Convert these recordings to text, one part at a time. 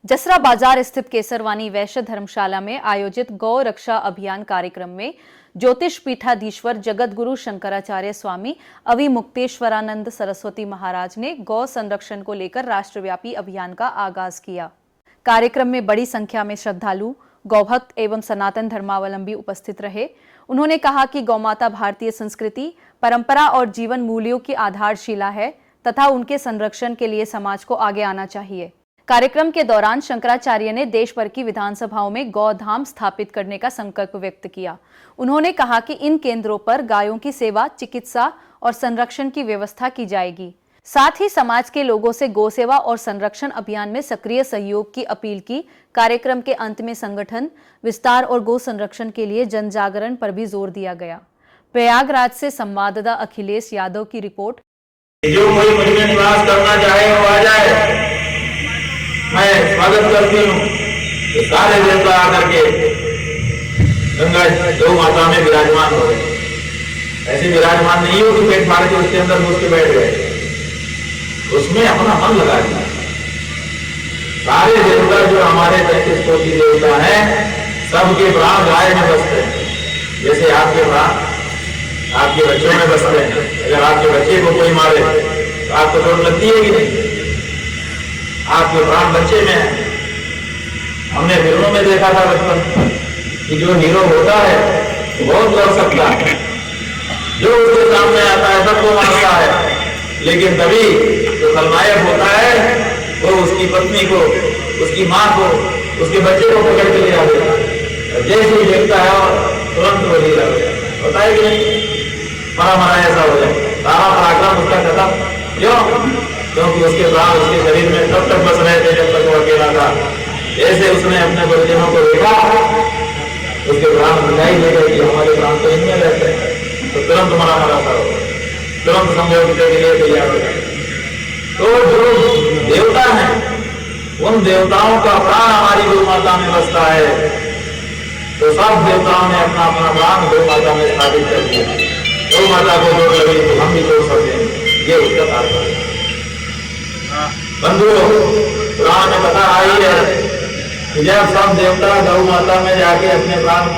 जसरा बाजार स्थित केसरवानी वैश्य धर्मशाला में आयोजित गौ रक्षा अभियान कार्यक्रम में ज्योतिष पीठाधीश्वर जगत गुरु शंकराचार्य स्वामी अविमुक्तेश्वरानंद सरस्वती महाराज ने गौ संरक्षण को लेकर राष्ट्रव्यापी अभियान का आगाज किया। कार्यक्रम में बड़ी संख्या में श्रद्धालु, गौभक्त एवं सनातन धर्मावलंबी उपस्थित रहे। उन्होंने कहा कि गौमाता भारतीय संस्कृति, परंपरा और जीवन मूल्यों की आधारशिला है तथा उनके संरक्षण के लिए समाज को आगे आना चाहिए। कार्यक्रम के दौरान शंकराचार्य ने देश भर की विधानसभाओं में गौधाम स्थापित करने का संकल्प व्यक्त किया। उन्होंने कहा कि इन केंद्रों पर गायों की सेवा, चिकित्सा और संरक्षण की व्यवस्था की जाएगी। साथ ही समाज के लोगों से गौ सेवा और संरक्षण अभियान में सक्रिय सहयोग की अपील की। कार्यक्रम के अंत में संगठन, विस्तार और गौ संरक्षण के लिए जन जागरण पर भी जोर दिया गया। प्रयागराज से संवाददाता अखिलेश यादव की रिपोर्ट। जो कोई मुझ में निवास करना चाहे वो आ जाए। मैं स्वागत करती हूँ कि सारे देवता आकर के गंगा गौ माता में विराजमान हो। ऐसे विराजमान नहीं हो कि पेट फाड़ के उसके अंदर घुस के बैठ गए, उसमें अपना मन लगा दिया। सारे देवता जो हमारे 33 कोटि देवता हैं, सबके प्राण गाय में बसते हैं। जैसे आपके प्राण आपके बच्चों में बसते हैं। अगर आपके बच्चे को कोई मारे तो आपको चोट लगती है कि नहीं? आपके प्राण बच्चे में है। हमने फिल्मों में देखा था बचपन कि जो हीरो होता है वो बहुत लड़ सकता है, जो उसके सामने आता है सबको मारता है, लेकिन तभी जो खलनायक होता है वो उसकी पत्नी को, उसकी माँ को, उसके बच्चे को पकड़ के ले आता है। जैसे ही देखता है और तुरंत वो हीरा हो जाता है। होता है कि नहीं? मरा मरा ऐसा हो जाए, सारा पराक्रम उसका खत्म। क्यों? क्योंकि उसके प्राण उसके शरीर में तब तक बस रहे थे जब तक वो अकेला था। जैसे उसने अपने परिजनों को देखा, उसके प्राण दिखाई दे गए कि हमारे प्राण तो इनमें रहते हैं, तो तुरंत मरा मरा था, तुरंत समझौते के लिए तैयार हो गए। तो जो देवता हैं, उन देवताओं का प्राण हमारी गौ माता में बसता है। तो सब देवताओं ने अपना अपना प्राण गौ माता में स्थापित कर दिया। गौ माता को जोड़ लगे तो हम भी जोड़ सकते हैं, ये उसका तात्पर्य है। बंधुओं, पुराण में कथा आई है कि जब सब देवता गौ माता में जाके अपने प्राण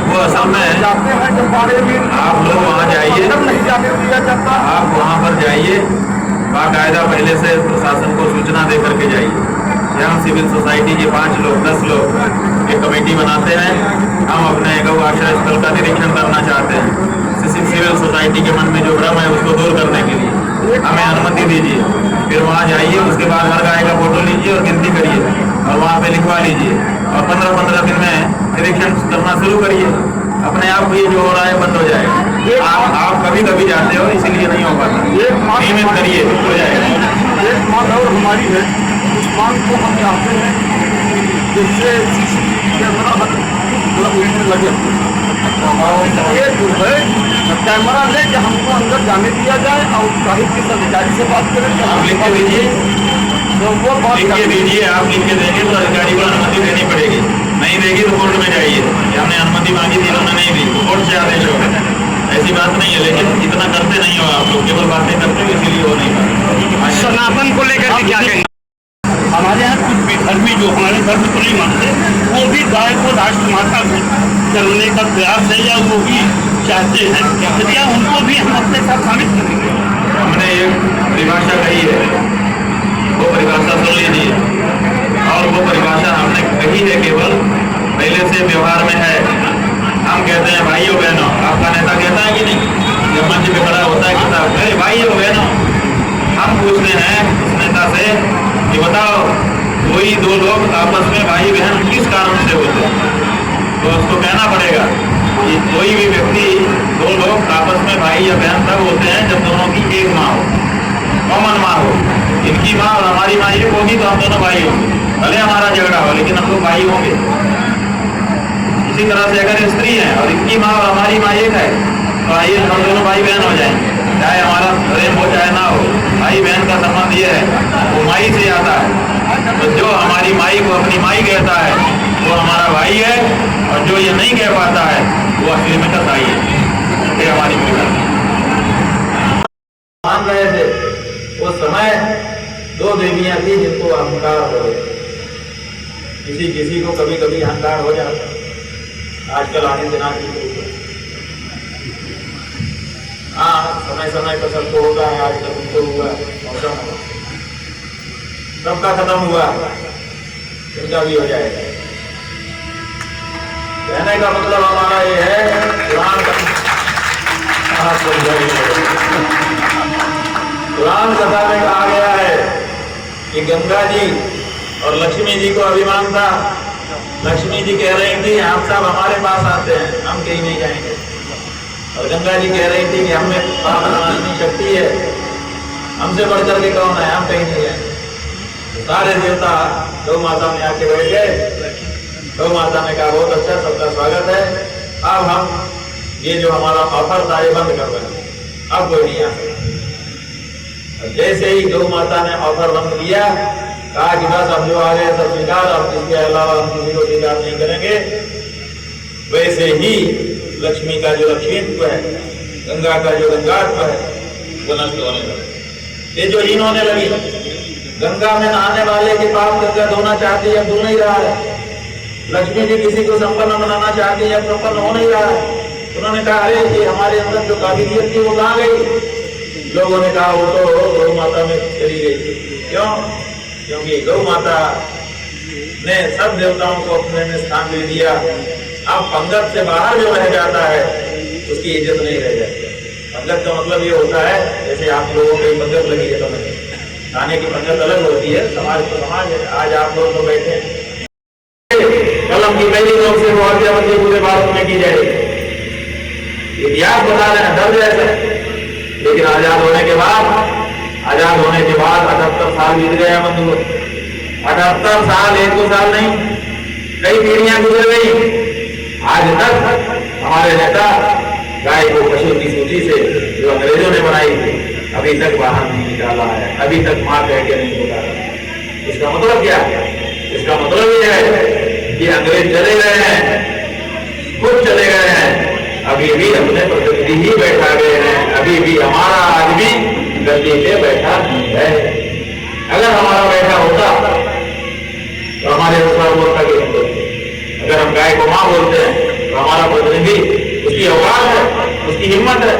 वो असल में जाते हैं जब बारे में आप लोग वहाँ जाइए, नहीं जाने दिया जाता। आप वहाँ पर जाइए, बाकायदा पहले से प्रशासन को सूचना दे करके जाइए। यहाँ सिविल सोसाइटी के 5 लोग 10 लोग एक कमेटी बनाते हैं। हम अपने गौ आश्रय स्थल का निरीक्षण करना चाहते हैं। सिविल सोसाइटी के मन में जो भ्रम है उसको दूर करने के लिए हमें अनुमति दीजिए। फिर वहाँ जाइए, उसके बाद हर गाय का फोटो लीजिए और गिनती करिए और वहाँ पे लिखवा लीजिए और 15-15 दिन में निरीक्षण करना शुरू करिए। अपने आप ये जो हो रहा है बंद हो जाएगा। आप कभी कभी जाते हो, इसीलिए नहीं हो पाता। नियमित करिए, हो जाएगा। एक मांग और हमारी है, उस मांग को हम चाहते हैं जिससे लगे और ये जो है कैमरा लेके हमको अंदर जाने दिया जाए और उत्साहित किस अधिकारी से बात करें। आप लिख के दीजिए, तो वो बात लिख के दीजिए। आप लिख के देंगे तो अधिकारी को अनुमति देनी पड़ेगी। नहीं देगी तो कोर्ट में जाइए। हमने अनुमति मांगी थी, उन्होंने नहीं दी, तो कोर्ट से आदेश होगा। ऐसी बात नहीं है, लेकिन इतना करते नहीं हो आप लोग, केवल बातें करते हो, इसीलिए वो नहीं पाते। सनातन को लेकर के क्या कहेंगे? हमारे यहाँ कुछ बेधर्मी जो हमारे धर्म को नहीं मानते, वो भी गाय को राष्ट्रमाता को चलने का प्रयास है या वो भी चाहते हैं, क्या उनको भी हम अपने साथ शामिल करेंगे? हमने एक परिभाषा कही है, वो परिभाषा सुन लीजिए। और वो परिभाषा हमने कही है केवल पहले से व्यवहार में है। हम कहते हैं भाइयों बहनों, आपका नेता कहता है कि नहीं? जब मंच पे खड़ा होता है किताब, अरे भाइयों बहनों, हम पूछते हैं उस नेता से कि बताओ कोई 2 लोग आपस में भाई बहन किस कारण से होते हैं? तो उसको कहना पड़ेगा कि कोई भी व्यक्ति 2 लोग आपस में भाई या बहन तब होते हैं जब दोनों की एक माँ हो, कॉमन माँ हो। इनकी माँ और हमारी माँ एक होगी तो हम दोनों भाई होंगे, भले हमारा झगड़ा हो लेकिन हम लोग भाई होंगे। इसी तरह से अगर स्त्री है और इनकी माँ और हमारी माँ एक है तो आइए हम दोनों भाई बहन हो जाएंगे, चाहे हमारा प्रेम हो चाहे ना हो। भाई बहन का संबंध ये है, वो माई से आता है। तो जो हमारी माई को अपनी माई कहता है वो हमारा भाई है, और जो ये नहीं कह पाता है वो असली में कसाई है। ये हमारी मान रहे थे उस समय दो देवियां थी जिनको अहंकार हो गया। किसी किसी को कभी कभी अहंकार हो जाता। आजकल आने दिना की हाँ समय समय पर सबको होता है। आजकल उनको हुआ मौसम सबका खत्म हुआ, इनका भी हो जाएगा। कहने का मतलब हमारा ये है पुराण कथा में कहा गया है कि गंगा जी और लक्ष्मी जी को अभिमान था। लक्ष्मी जी कह रही थी आप सब हमारे पास आते हैं, हम कहीं नहीं जाएंगे। और गंगा जी कह रही थी कि हमें पाप बनाने की शक्ति है, हमसे बढ़कर के कौन है, हम कहीं नहीं जाएंगे। सारे देवता गौ माता में आके बैठ गए। गौ माता ने कहा बहुत अच्छा, सबका स्वागत है। अब हम ये जो हमारा ऑफर था ये बंद कर रहे हैं, अब कोई नहीं आ सकता। जैसे ही गौ माता ने ऑफर बंद किया, कहा कि बस अब जो आ गए सब स्वीकार, अब इसके अलावा हम किसी को स्वीकार नहीं करेंगे। वैसे ही लक्ष्मी का जो लक्ष्मीत्व है, गंगा का जो गंगात्व है, वो नष्ट होने लगा। ये जो हीन होने लगी, गंगा में नहाने वाले के पाप गंगा धोना चाहती है, अब धो नहीं रहा है। लक्ष्मी जी किसी को संपन्न बनाना चाहती है, अब संपन्न हो नहीं रहा है। उन्होंने कहा अरे ये हमारे अंदर जो काबिलियत थी वो कहाँ गई? लोगों ने कहा वो तो गौ माता में चली गई। क्यों? क्योंकि गौ माता ने सब देवताओं को अपने में स्थान दे दिया। अब पंगत से बाहर जो रह जाता है उसकी इज्जत नहीं रह जाती। पंगत का मतलब ये होता है जैसे आप लोगों की पंगत लगी है, समझ खाने की पंगत अलग होती है, समाज तो समाज है। आज आप लोग तो बैठे हैं, कलम की पहली लोग से वो हत्या पूरे भारत में की जाएगी। इतिहास बता रहे हैं, दर्ज ऐसा। लेकिन आजाद होने के बाद 78 साल बीत गए बंधु। 78 साल, एक दो साल नहीं, कई पीढ़ियां गुजर गई। आज तक हमारे नेता गाय को पशु की सूची से जो अंग्रेजों ने बनाई थी अभी तक बाहर नहीं निकाला है, अभी तक मां कह के नहीं निकाला। इसका मतलब क्या है? इसका मतलब ये है कि अंग्रेज चले गए हैं, खुद चले गए हैं, अभी भी अपने प्रतिनिधि ही बैठा गए हैं, अभी भी हमारा आदमी गद्दी पे बैठा नहीं है। अगर हमारा बैठा होता तो हमारे अनुसार बोलता कि नहीं बोलते। अगर हम गाय को मां बोलते हैं तो हमारा प्रतिनिधि, उसकी औकात है, उसकी हिम्मत है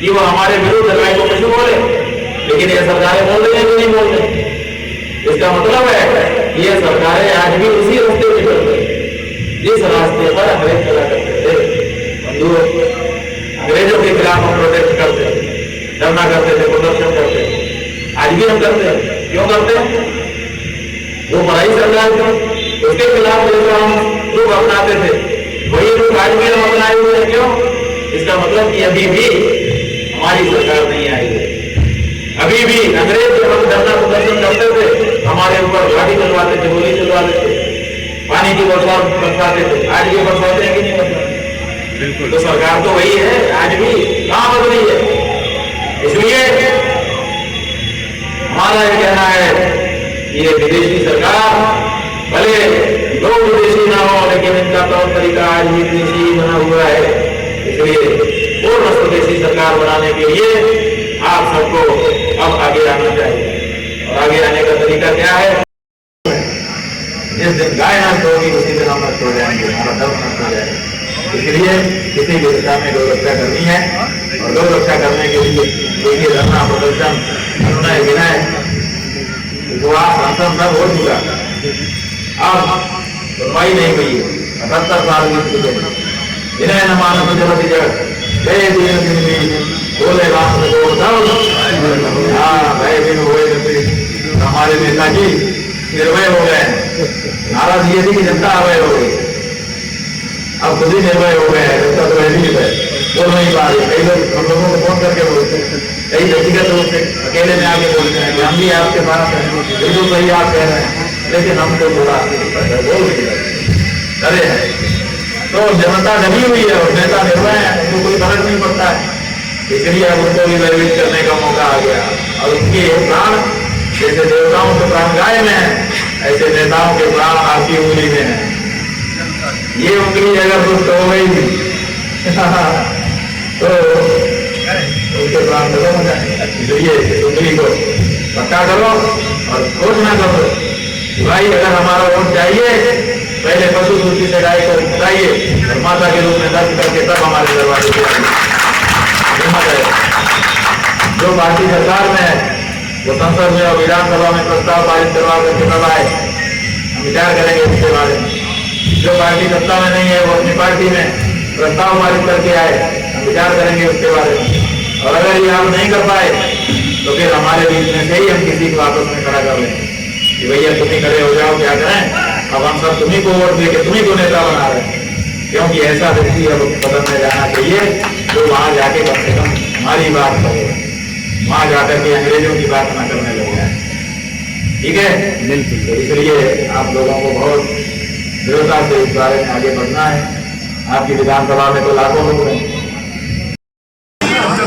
कि वो हमारे विरुद्ध गाय को पशु बोले। लेकिन ये सरकारें बोल रही है कि नहीं बोल रही? इसका मतलब है ये सरकारें आज भी उसी रास्ते पे चल रही है जिस रास्ते पर अंग्रेज चला करते थे। अंग्रेजों के खिलाफ हम प्रोटेस्ट करते थे, धरना करते थे, प्रदर्शन करते थे। आज भी हम करते हैं। क्यों करते हैं? वो बड़ाई सरकार थी, उसके खिलाफ जो हम लोग अपनाते थे वही लोग आज भी हम अपनाए हुए हैं। क्यों? इसका मतलब कि अभी भी हमारी सरकार नहीं आई है। अभी भी अंग्रेज जब हम धरना प्रदर्शन करते थे हमारे ऊपर लाठी चलवाते थे, गोली चलवाते थे, पानी की बरसात बरसाते थे। आज भी बरसाते हैं कि नहीं बरसाते? बिल्कुल। तो सरकार तो वही है, आज भी कहाँ बदली है? इसलिए हमारा ये कहना है ये विदेशी सरकार भले लोग विदेशी ना हो लेकिन इनका तौर तरीका आज भी विदेशी बना हुआ है। इसलिए पूर्ण स्वदेशी सरकार बनाने के लिए आप सबको अब आगे आना चाहिए। और आगे आने का तरीका क्या है? जिस दिन गाय नष्ट होगी उसी दिन हम नष्ट हो जाएंगे, हमारा धर्म नष्ट हो जाएगा। इसलिए किसी भी दिशा में गौ रक्षा करनी है और गौ रक्षा करने के लिए देखिए धरना प्रदर्शन अनुनय विनय उपवास संतम सब हो चुका। अब सुनवाई नहीं हुई है। 78 साल बीत चुके हैं। विनय न मानस जगत जगत भय दिन बोले राम भय दिन हुए। हमारे नेताजी निर्भय हो गए। नारा दिए थी कि जनता अभय हो गई, अब खुद ही निर्भय हो गए हैं। जनता तो ऐसी है, बोल नहीं पा रही। कई लोग हम लोगों को फोन करके बोलते हैं, कई व्यक्तिगत रूप से अकेले में आके बोलते हैं कि हम भी आपके पास हैं, बिल्कुल सही आप कह रहे हैं, लेकिन हम तो थोड़ा बोल नहीं डरे हैं। तो जनता डरी हुई है और नेता निर्भय है, उनको कोई फर्क नहीं पड़ता है। इसलिए अब उनको भी भयभीत करने का मौका आ गया। और उनके प्राण जैसे देवताओं के प्राण गाय में है, ऐसे नेताओं के प्राण आपकी उंगली में है। ये उंगली अगर दुष्ट हो गई तो उनके प्राण खत्म हो जाए। इसलिए सुंदरी को पक्का करो और घोषणा करो भाई अगर हमारा वोट चाहिए पहले पशु सूची से गाय को हटाइए और माता के रूप में दर्ज करके तब हमारे दरवाजे पे आइए। जो पार्टी सरकार में है वो संसद में और विधानसभा में प्रस्ताव पारित करवा करके तब आए, हम विचार करेंगे इसके बारे में। जो पार्टी सत्ता में नहीं है वो अपनी पार्टी में प्रस्ताव पारित करके आए, हम विचार करेंगे उसके बारे में। और अगर ये हम नहीं कर पाए तो फिर हमारे बीच में से ही हम किसी को आपस में खड़ा कर लेंगे कि भैया तुम ही खड़े हो जाओ, क्या करें, अब हम सब तुम्ही को वोट दे के तुम्ही को नेता बना रहे हैं। क्योंकि ऐसा व्यक्ति अब सदन में जाना चाहिए जो वहां जाके कम से कम हमारी बात करे, वहां जाकर के अंग्रेजों की बात न करने लग जाए। ठीक है, बिल्कुल। तो इसलिए आप लोगों को बहुत दृढ़ता से इस बारे में आगे बढ़ना है। आपकी विधानसभा में तो लाखों लोग हैं।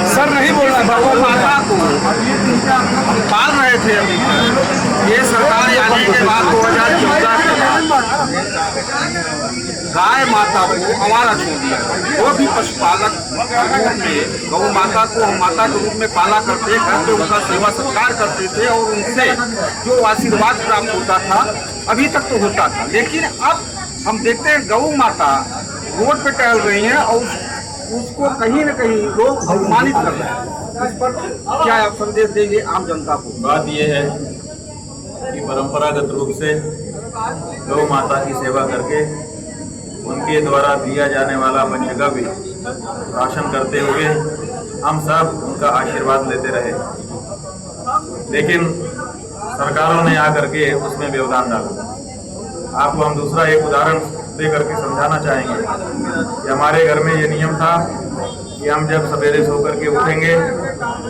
सर नहीं बोल रहा, गौ माता को हम पाल रहे थे। अभी ये सरकार आने के बाद 2014 के बाद गाय माता को हमारा छोड़ दिया। वो भी पशुपालक के रूप में गौ माता को हम माता के रूप में पाला करते, घर पे उनका सेवा सत्कार करते थे और उनसे जो आशीर्वाद प्राप्त होता था अभी तक तो होता था। लेकिन अब हम देखते हैं गौ माता रोड पे टहल रही हैं और उसको कहीं न कहीं लोग अपमानित कर रहे हैं। इस पर क्या आप संदेश देंगे आम जनता को? बात यह है कि परंपरागत रूप से गौ माता की सेवा करके उनके द्वारा दिया जाने वाला पंचगव्य राशन करते हुए हम सब उनका आशीर्वाद लेते रहे। लेकिन सरकारों ने आकर के उसमें व्यवधान डाला। आपको हम दूसरा एक उदाहरण दे करके समझाना चाहेंगे कि हमारे घर में ये नियम था कि हम जब सवेरे सो करके उठेंगे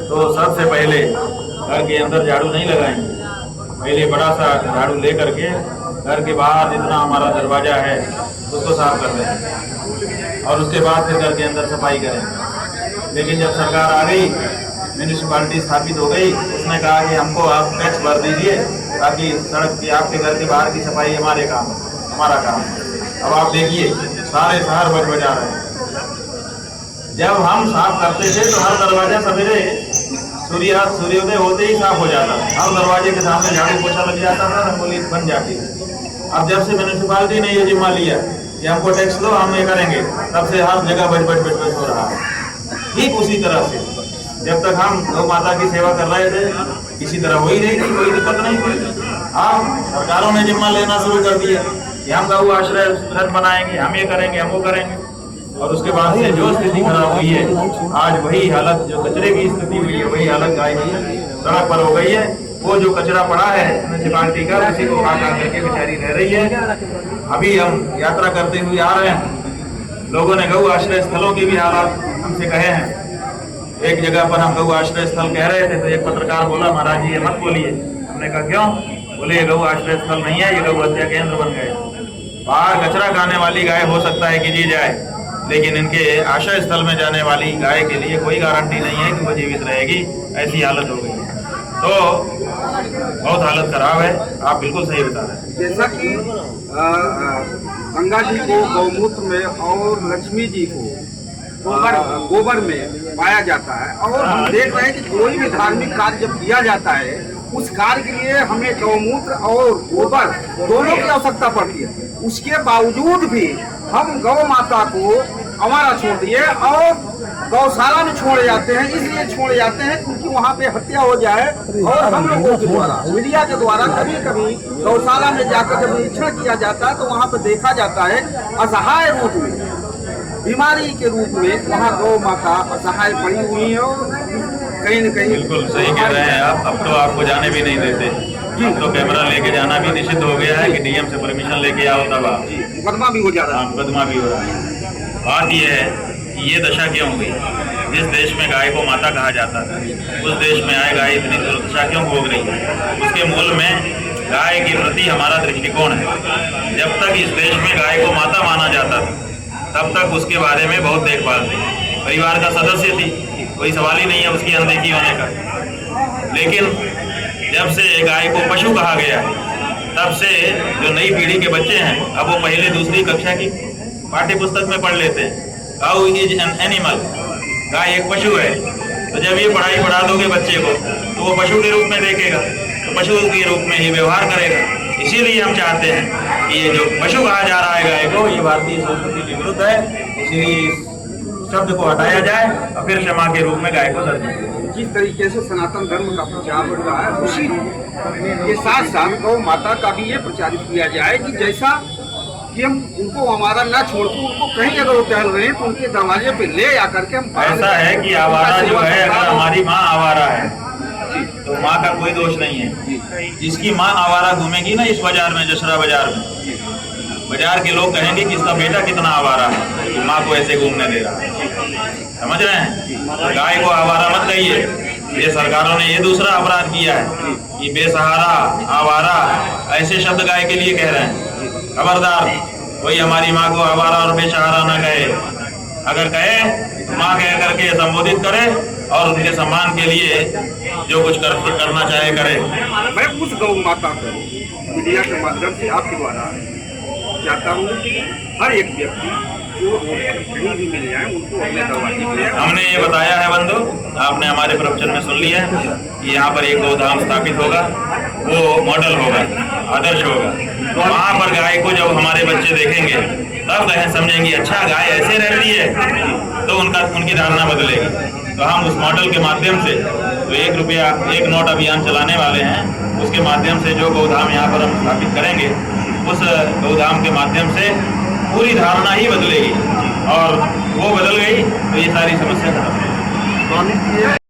तो सबसे पहले घर के अंदर झाड़ू नहीं लगाएंगे, पहले बड़ा सा झाड़ू ले करके घर के बाहर जितना हमारा दरवाजा है उसको साफ कर देंगे और उसके बाद फिर घर के अंदर सफाई करेंगे। लेकिन जब सरकार आ गई, म्यूनिसिपालिटी स्थापित हो गई, उसने कहा कि हमको आप टैक्स भर दीजिए ताकि सड़क की आपके घर के बाहर की सफाई हमारा काम। अब आप देखिए सारे शहर बजा रहे हैं। जब हम साफ करते थे तो हर दरवाजा सवेरे सूर्योदय होते ही साफ हो जाता था, हर दरवाजे के सामने झाड़ू पोछा लग जाता था, रंगोली बन जाती थी। अब जब से म्यूनिसिपालिटी ने ये जिम्मा लिया कि हमको टैक्स दो हम ये करेंगे, तब से हर जगह बज हो रहा है। ठीक उसी तरह से जब तक हम गौ माता की सेवा कर रहे थे इसी तरह हो ही रही थी, कोई दिक्कत नहीं थी। अब सरकारों ने जिम्मा लेना शुरू कर दिया कि हम गौ आश्रय स्थल बनाएंगे, हम ये करेंगे, हम वो करेंगे। और उसके बाद से जो स्थिति खराब हुई है, आज वही हालत, जो कचरे की स्थिति हुई है वही हालत गाय की सड़क पर हो गई है। वो जो कचरा पड़ा है म्यूनिसिपालिटी का, उसी को उठा करके बेचारी रह रही है। अभी हम यात्रा करते हुए आ रहे हैं, लोगों ने गौ आश्रय स्थलों की भी हालात हमसे कहे हैं। एक जगह पर हम गौ आश्रय स्थल कह रहे थे तो एक पत्रकार बोला, महाराज जी ये मत बोलिए। हमने कहा क्यों? बोले ये गौ आश्रय स्थल नहीं है, ये गौ हत्या केंद्र बन गए। बाहर कचरा खाने वाली गाय हो सकता है कि जी जाए, लेकिन इनके आश्रय स्थल में जाने वाली गाय के लिए कोई गारंटी नहीं है कि वो जीवित रहेगी। ऐसी हालत हो गई है, तो बहुत हालत खराब है। आप बिल्कुल सही बता रहे हैं। जैसा कि गंगा जी को गौमूत्र में और लक्ष्मी जी को गोबर में पाया जाता है, और हम देख रहे हैं कि कोई भी धार्मिक कार्य जब किया जाता है उस कार्य के लिए हमें गौमूत्र और गोबर दोनों की आवश्यकता पड़ती है। उसके बावजूद भी हम गौ माता को हमारा छोड़ दिए और गौशाला में छोड़े जाते हैं। इसलिए छोड़े जाते हैं क्योंकि वहाँ पे हत्या हो जाए, और हम लोगों के द्वारा, मीडिया के द्वारा कभी कभी गौशाला में जाकर जब निरीक्षण किया जाता है तो वहाँ पे देखा जाता है असहाय रूप में, बीमारी के रूप में वहाँ गौ माता असहाय पड़ी हुई है और कहीं न कहीं। बिल्कुल सही कह रहे हैं आप। अब तो आपको जाने भी नहीं देते, अब तो कैमरा लेके जाना भी निषिद्ध हो गया है कि डीएम से परमिशन लेके आओ तब आप। मुकदमा भी हो जा रहा है। मुकदमा भी हो रहा है। बात यह है कि ये दशा क्यों हुई? जिस देश में गाय को माता कहा जाता था उस देश में आए गाय इतनी दुर्दशा क्यों भोग रही है? उसके मूल में गाय के प्रति हमारा दृष्टिकोण है। जब तक इस देश में गाय को माता माना जाता था तब तक उसके बारे में बहुत देखभाल थी, परिवार का सदस्य थी, कोई सवाल ही नहीं है उसकी अनदेखी होने का। लेकिन जब से गाय को पशु कहा गया तब से जो नई पीढ़ी के बच्चे हैं अब वो पहले दूसरी कक्षा की पाठ्य पुस्तक में पढ़ लेते हैं काउ इज एन एनिमल, गाय एक पशु है। तो जब ये पढ़ाई पढ़ा दोगे बच्चे को तो वो पशु के रूप में देखेगा, तो पशु के रूप में ही व्यवहार करेगा। इसीलिए हम चाहते हैं कि ये जो पशु कहा जा रहा है गाय को, ये भारतीय संस्कृति के विरुद्ध है। इसीलिए इस शब्द को हटाया जाए और फिर क्षमा के रूप में गाय को दर्ज किया जाए। जिस तरीके से सनातन धर्म का प्रचार बढ़ रहा है, उसी के साथ साथ गौ माता का भी ये प्रचारित किया जाए कि जैसा कि हम उनको हमारा ना छोड़कर उनको कहीं अगर वो टहल रहे हैं तो उनके दरवाजे पे ले आकर के हम ऐसा है कि आवारा जो है, अगर हमारी माँ आवारा है तो माँ का कोई दोष नहीं है। जिसकी माँ आवारा घूमेगी ना इस बाजार में, जसरा बाजार में, बाजार के लोग कहेंगे कि इसका बेटा कितना आवारा है कि माँ को ऐसे घूमने दे रहा है। समझ रहे हैं? तो गाय को आवारा मत कहिए। ये सरकारों ने ये दूसरा अपराध किया है कि बेसहारा, आवारा, ऐसे शब्द गाय के लिए कह रहे हैं। खबरदार कोई हमारी माँ को आवारा और बेसहारा ना कहे। अगर कहे तो माँ कह करके संबोधित करे और उनके सम्मान के लिए जो कुछ करना चाहे करे। मैं उस गौ माता को मीडिया के माध्यम से आपके द्वारा चाहता हूँ कि हर एक व्यक्ति जो कहीं भी मिल जाए उनको अपने दरवाजे पे। हमने ये बताया है बंधु, आपने हमारे प्रवचन में सुन लिया है कि यहाँ पर एक गोधाम स्थापित होगा, वो मॉडल होगा, आदर्श होगा। तो वहाँ पर गाय को जब हमारे बच्चे देखेंगे तब कहें समझेंगे अच्छा गाय ऐसे रहती है, तो उनकी धारणा बदलेगी। तो हम उस मॉडल के माध्यम से तो 1 रुपया 1 नोट अभियान चलाने वाले हैं, उसके माध्यम से जो गौधाम यहाँ पर हम स्थापित करेंगे उस गौधाम के माध्यम से पूरी धारणा ही बदलेगी और वो बदल गई तो ये सारी समस्या खत्म।